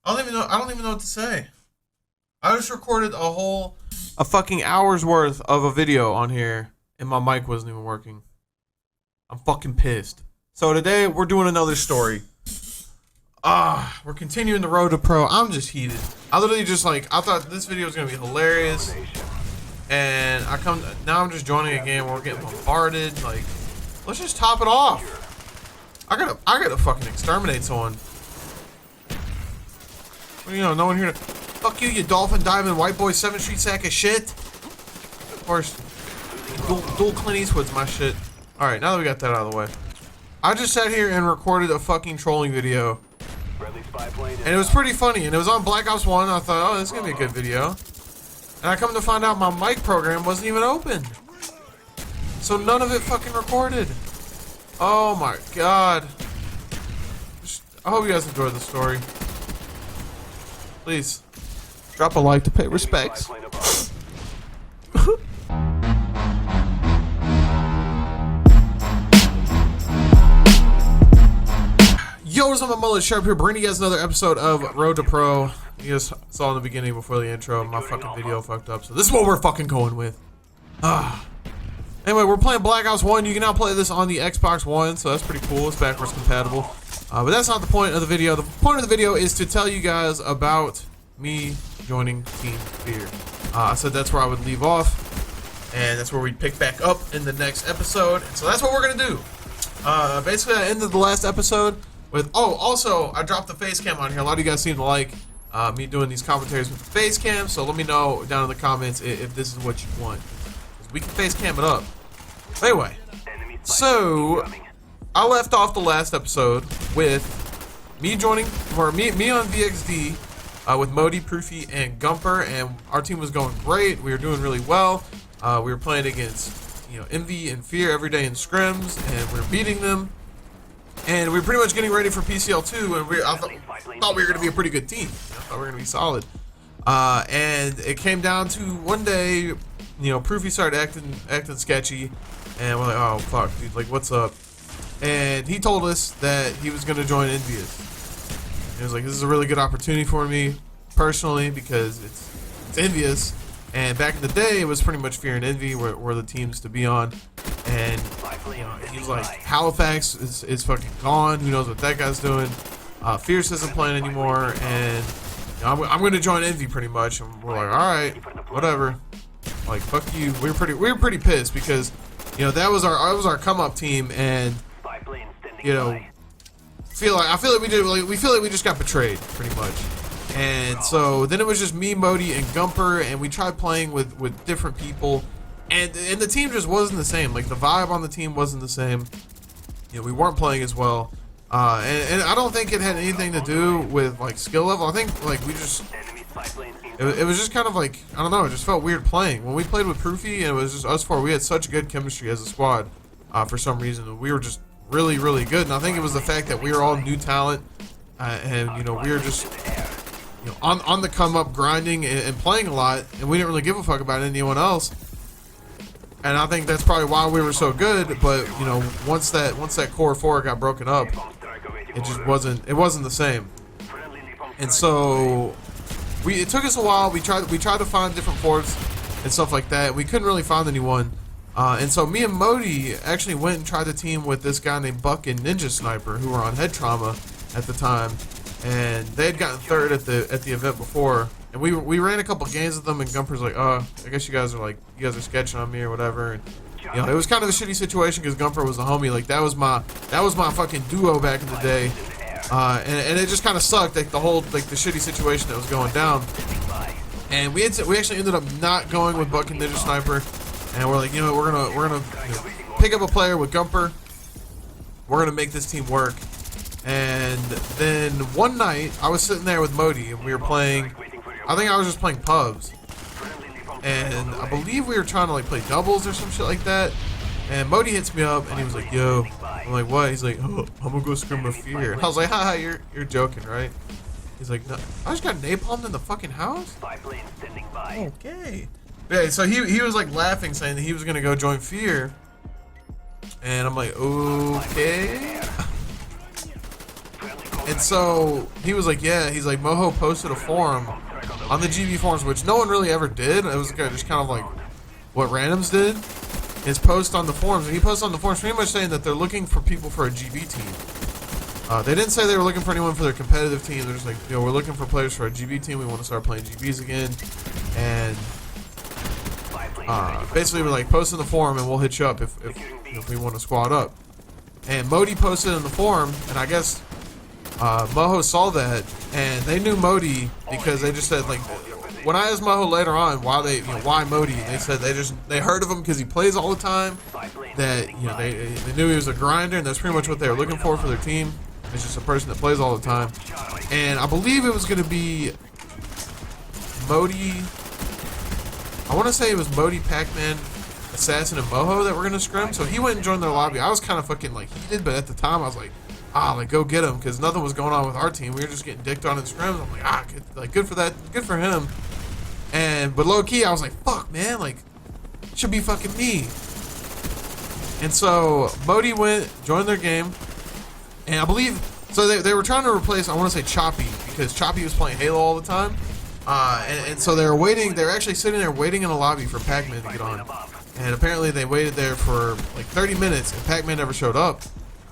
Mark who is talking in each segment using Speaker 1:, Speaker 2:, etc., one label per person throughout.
Speaker 1: I don't even know. I don't even know what to say. I just recorded a fucking hour's worth of a video on here, and my mic wasn't even working. I'm fucking pissed. So today we're doing another story. We're continuing the road to pro. I'm just heated. I literally just I thought this video was gonna be hilarious, and now I'm just joining a game where we're getting bombarded. Like, let's just top it off. I gotta fucking exterminate someone. You know, no one here to fuck you dolphin diamond white boy 7th Street sack of shit. Of course, dual Clint Eastwood's my shit. All right, now that we got that out of the way, I just sat here and recorded a fucking trolling video, and it was pretty funny. And it was on Black Ops 1. I thought, oh, this is gonna be a good video. And I come to find out my mic program wasn't even open, so none of it fucking recorded. Oh my god. I hope you guys enjoyed the story. Please drop a like to pay respects. Yo, what's up, my mullet Sharp here, bringing you guys another episode of Road to Pro. You guys saw in the beginning before the intro, my fucking video fucked up, so this is what we're fucking going with. Anyway, we're playing Black Ops 1. You can now play this on the Xbox One, so that's pretty cool. It's backwards compatible. But that's not the point of the video. The point of the video is to tell you guys about me joining Team Fear. I said that's where I would leave off, and that's where we'd pick back up in the next episode. And so that's what we're gonna do. Basically, I ended the last episode with, also, I dropped the face cam on here. A lot of you guys seem to like me doing these commentaries with the face cam, so let me know down in the comments if this is what you want. We can face cam it up. Anyway, so I left off the last episode with me joining, or me on VXD with Modi, Proofy, and Gumper, and our team was going great. We were doing really well. We were playing against, Envy and Fear every day in scrims, and we were beating them. And we were pretty much getting ready for PCL2, and I thought we were going to be a pretty good team. I thought we were going to be solid. And it came down to one day, Proofy started acting sketchy, and we're like, oh fuck, dude, like, what's up? And he told us that he was gonna join Envious. He was like, this is a really good opportunity for me personally because it's Envious, and back in the day it was pretty much Fear and Envy were the teams to be on. And he was like, Halifax is fucking gone. Who knows what that guy's doing? Fierce isn't playing anymore, and I'm gonna join Envy pretty much. And we're like, all right, whatever. Like, fuck you. We were pretty pissed because, that was our come up team, and I feel like we just got betrayed pretty much. And so then it was just me, Modi, and Gumper, and we tried playing with different people, and the team just wasn't the same. Like, the vibe on the team wasn't the same. We weren't playing as well. And I don't think it had anything to do with like skill level. I think like we just it was just kind of like, I don't know, it just felt weird playing. When we played with Proofy and it was just us four, we had such good chemistry as a squad. For some reason, we were just really, really good. And I think it was the fact that we were all new talent, and we were just on the come up, grinding and playing a lot, and we didn't really give a fuck about anyone else. And I think that's probably why we were so good. But once that core four got broken up, it just wasn't the same. And so it took us a while. We tried to find different ports and stuff like that. We couldn't really find anyone. And so me and Modi actually went and tried to team with this guy named Buck and Ninja Sniper, who were on Head Trauma at the time, and they had gotten third at the event before. And we ran a couple games with them, and Gumper's like, I guess you guys are sketching on me or whatever. And it was kind of a shitty situation because Gumper was a homie. Like, that was my fucking duo back in the day. And it just kind of sucked, like the shitty situation that was going down. And we actually ended up not going with Buck and Ninja Sniper, and we're like, we're gonna pick up a player with Gumper. We're gonna make this team work. And then one night I was sitting there with Modi, and we were playing. I think I was just playing pubs, and I believe we were trying to like play doubles or some shit like that. And Modi hits me up, and he was like, yo. I'm like, what? He's like, oh, I'm gonna go scrim with Fear. And I was like, haha, you're joking, right? He's like, no, I just got napalmed in the fucking house? Okay. Yeah, so he was like laughing, saying that he was gonna go join Fear. And I'm like, okay. And so he was like, yeah, he's like, Moho posted a forum on the GB forums, which no one really ever did. It was just kind of like what randoms did, is post on the forums. And he posted on the forums pretty much saying that they're looking for people for a GB team. They didn't say they were looking for anyone for their competitive team. They're just like, we're looking for players for a GB team. We want to start playing GBs again. And basically we're like, post in the forum and we'll hit you up if we want to squad up. And Modi posted in the forum, and I guess Moho saw that, and they knew Modi because they just said, like, when I asked Moho later on why Modi, they said they heard of him because he plays all the time. That they knew he was a grinder, and that's pretty much what they were looking for their team. It's just a person that plays all the time. And I believe it was going to be Modi. I want to say it was Modi, Pac-Man, Assassin, and Moho that were going to scrim. So he went and joined their lobby. I was kind of fucking like heated, but at the time I was like, go get him, because nothing was going on with our team. We were just getting dicked on in scrims. I'm like, good for that, good for him. But low key, I was like, fuck, man, like, it should be fucking me. And so Modi went, joined their game, and I believe so they were trying to replace, I want to say Choppy, because Choppy was playing Halo all the time. And so they were waiting. They were actually sitting there waiting in a lobby for Pac-Man to get on. And apparently they waited there for like 30 minutes, and Pac-Man never showed up.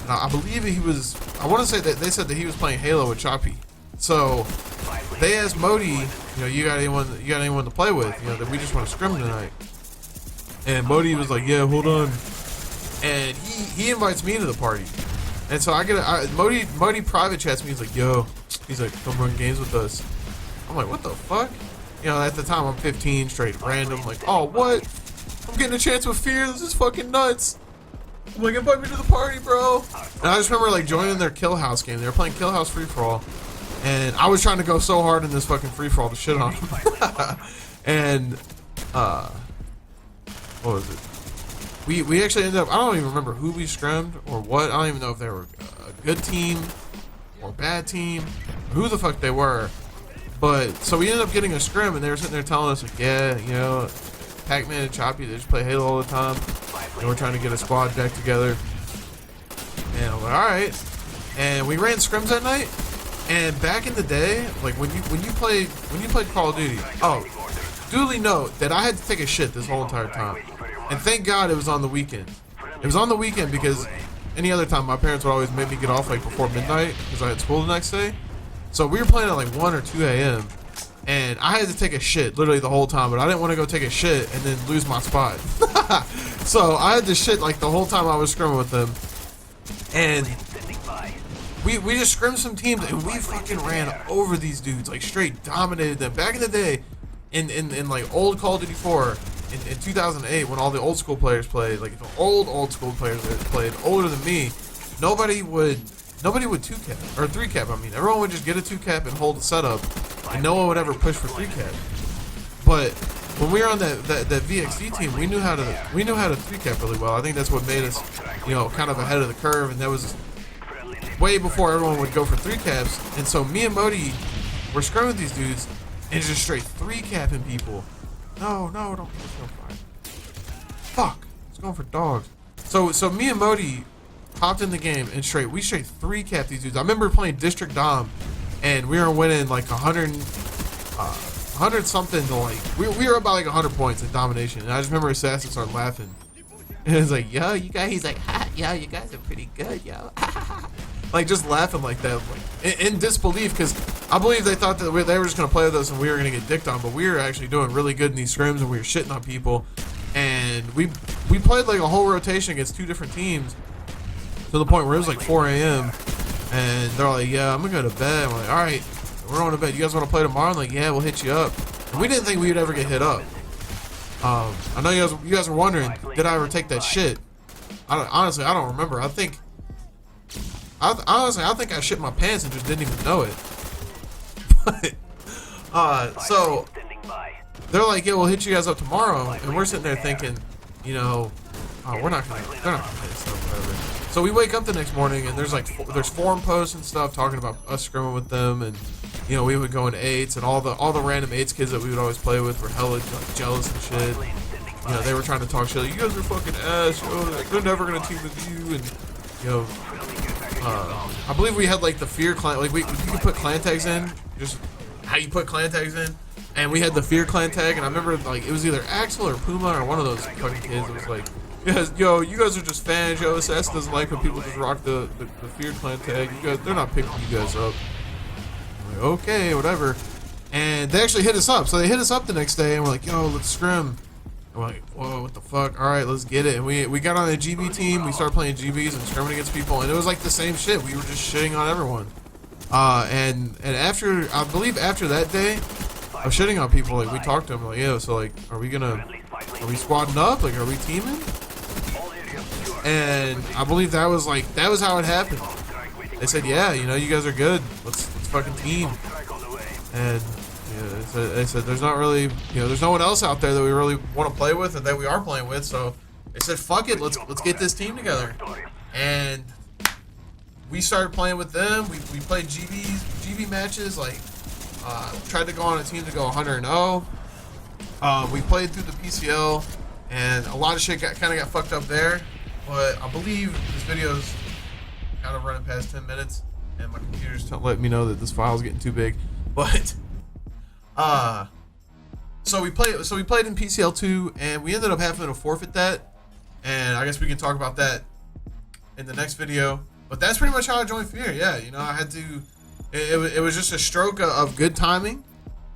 Speaker 1: And I believe he was, I want to say that they said that he was playing Halo with Choppy. So they asked Modi, you got anyone to play with? That we just want to scrim tonight. And Modi was like, yeah, hold on. And he invites me to the party. And so Modi private chats me. He's like, yo, he's like, come run games with us. I'm like, what the fuck? At the time I'm 15, straight random. Like, oh, what? I'm getting a chance with Fear. This is fucking nuts. I'm like, invite me to the party, bro. And I just remember like joining their Kill House game. They were playing Kill House Free For All, and I was trying to go so hard in this fucking free for all to shit on them. And what was it? We actually ended up, I don't even remember who we scrimmed or what. I don't even know if they were a good team or a bad team, who the fuck they were. But so we ended up getting a scrim, and they were sitting there telling us like, yeah, Pac-Man and Choppy, they just play Halo all the time, and we're trying to get a squad back together. And I'm like, all right. And we ran scrims that night. And back in the day, like when you played Call of Duty, duly note that I had to take a shit this whole entire time. And thank God it was on the weekend. It was on the weekend because any other time my parents would always make me get off like before midnight because I had school the next day. So we were playing at like 1 or 2 a.m. and I had to take a shit literally the whole time, but I didn't want to go take a shit and then lose my spot. So I had to shit like the whole time I was scrimming with them. And we just scrimmed some teams and we fucking ran over these dudes, like straight dominated them. Back in the day, in like old Call of Duty 4, in 2008, when all the old school players played, like the old school players that played older than me, nobody would 2-cap or 3-cap. I mean, everyone would just get a 2-cap and hold the setup, and no one would ever push for 3-cap. But when we were on that VXD team, we knew how to 3-cap really well. I think that's what made us, kind of ahead of the curve, and that was way before everyone would go for 3-caps. And so me and Modi were scrimming with these dudes and just straight 3-capping people. No, don't fire. Fuck, it's going for dogs. So me and Modi hopped in the game and we straight 3-capped these dudes. I remember playing District Dom, and we were winning like 100 something to like we were about like 100 points in domination. And I just remember Assassin started laughing, and it's like, yo, you guys, he's like, yo, you guys are pretty good, yo. Like just laughing like that, like in disbelief, because I believe they thought that they were just gonna play with us and we were gonna get dicked on, but we were actually doing really good in these scrims and we were shitting on people. And we played like a whole rotation against 2 different teams to the point where it was like 4 a.m. and they're like, yeah, I'm gonna go to bed. I'm like, all right, we're going to bed. You guys want to play tomorrow? I'm like, yeah, we'll hit you up. And we didn't think we would ever get hit up. I know you guys were wondering, did I ever take that shit? Honestly, I don't remember. I think I shit my pants and just didn't even know it. But so they're like, yeah, we'll hit you guys up tomorrow, and we're sitting there thinking, they're not gonna hit us up, whatever. So we wake up the next morning and there's forum posts and stuff talking about us scrimming with them, and we would go in 8s, and all the random 8s kids that we would always play with were hella like jealous and shit. They were trying to talk shit. You guys are fucking ass. They're never gonna team with you, and I believe we had like the fear clan, like you could put clan tags in, just how you put clan tags in, and we had the fear clan tag, and I remember like it was either Axel or Puma or one of those fucking kids. It was like, yeah, yo, you guys are just fans. Yo, SS doesn't like when people just rock the fear clan tag. You guys, they're not picking you guys up. I'm like, okay, whatever. And they actually hit us up. So they hit us up the next day, and we're like, yo, let's scrim. And we're like, whoa, what the fuck? All right, let's get it. And we got on a GB team. We started playing GBs and scrimming against people, and it was like the same shit. We were just shitting on everyone. And after, I believe after that day of shitting on people, like we talked to them, like, yeah, so like, are we squadding up? Like, are we teaming? And I believe that was how it happened. They said, yeah, you know, you guys are good. Let's fucking team. And yeah, they said there's not really, you know, there's no one else out there that we really want to play with and that we are playing with. So they said, fuck it, let's get this team together. And we started playing with them. We played GB matches. Like, tried to go on a team to go 100-0. We played through the PCL, and a lot of shit kind of got fucked up there. But I believe this video's kind of running past 10 minutes, and my computer's letting me know that this file's getting too big. But so we played in PCL 2, and we ended up having to forfeit that. And I guess we can talk about that in the next video. But that's pretty much how I joined Fear. Yeah, you know, I had to. It was just a stroke of good timing.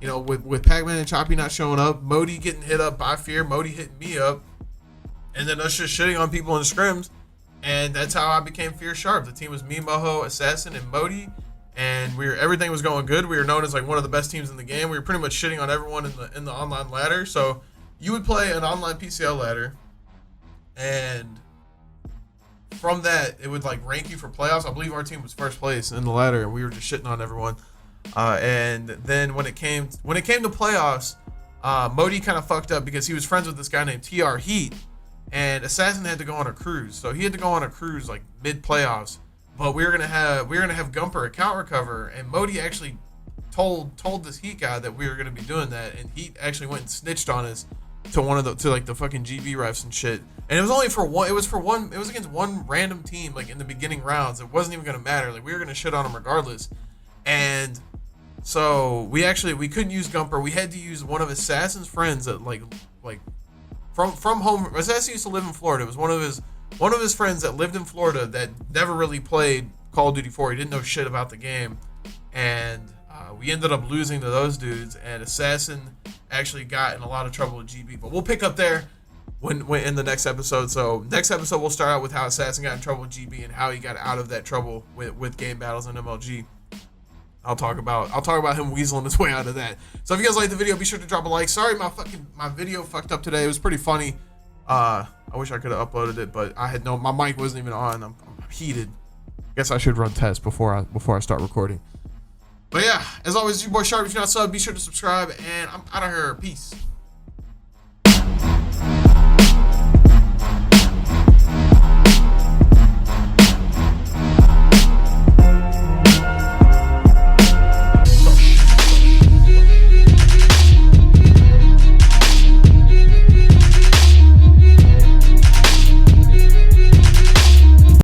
Speaker 1: You know, with Pac-Man and Choppy not showing up, Modi getting hit up by Fear, Modi hitting me up, and then us just shitting on people in the scrims. And that's how I became Fear Sharp. The team was me, Moho, Assassin, and Modi. And everything was going good. We were known as like one of the best teams in the game. We were pretty much shitting on everyone in the online ladder. So you would play an online PCL ladder, and from that it would like rank you for playoffs. I believe our team was first place in the ladder, and we were just shitting on everyone. And then when it came to playoffs, Modi kind of fucked up because he was friends with this guy named TR Heat, and Assassin had to go on a cruise. So he had to go on a cruise like mid playoffs. But we were gonna have Gumper account recover, and Modi actually told this Heat guy that we were gonna be doing that, and Heat actually went and snitched on us to like the fucking GB refs and shit. And it was only for one. It was against one random team like in the beginning rounds. It wasn't even gonna matter. Like we were gonna shit on them regardless. And so we couldn't use Gumper. We had to use one of Assassin's friends that like from home. Assassin used to live in Florida. It was one of his friends that lived in Florida that never really played Call of Duty 4. He didn't know shit about the game, and we ended up losing to those dudes. And Assassin actually got in a lot of trouble with GB. But we'll pick up there when in the next episode. So next episode we'll start out with how Assassin got in trouble with GB and how he got out of that trouble with game battles and MLG. I'll talk about him weaseling his way out of that. So if you guys like the video, be sure to drop a like. Sorry, my video fucked up today. It was pretty funny. I wish I could have uploaded it, but my mic wasn't even on. I'm heated. Guess I should run tests before I start recording. But yeah, as always, it's your boy Sharp. If you're not subbed, be sure to subscribe, and I'm out of here. Peace.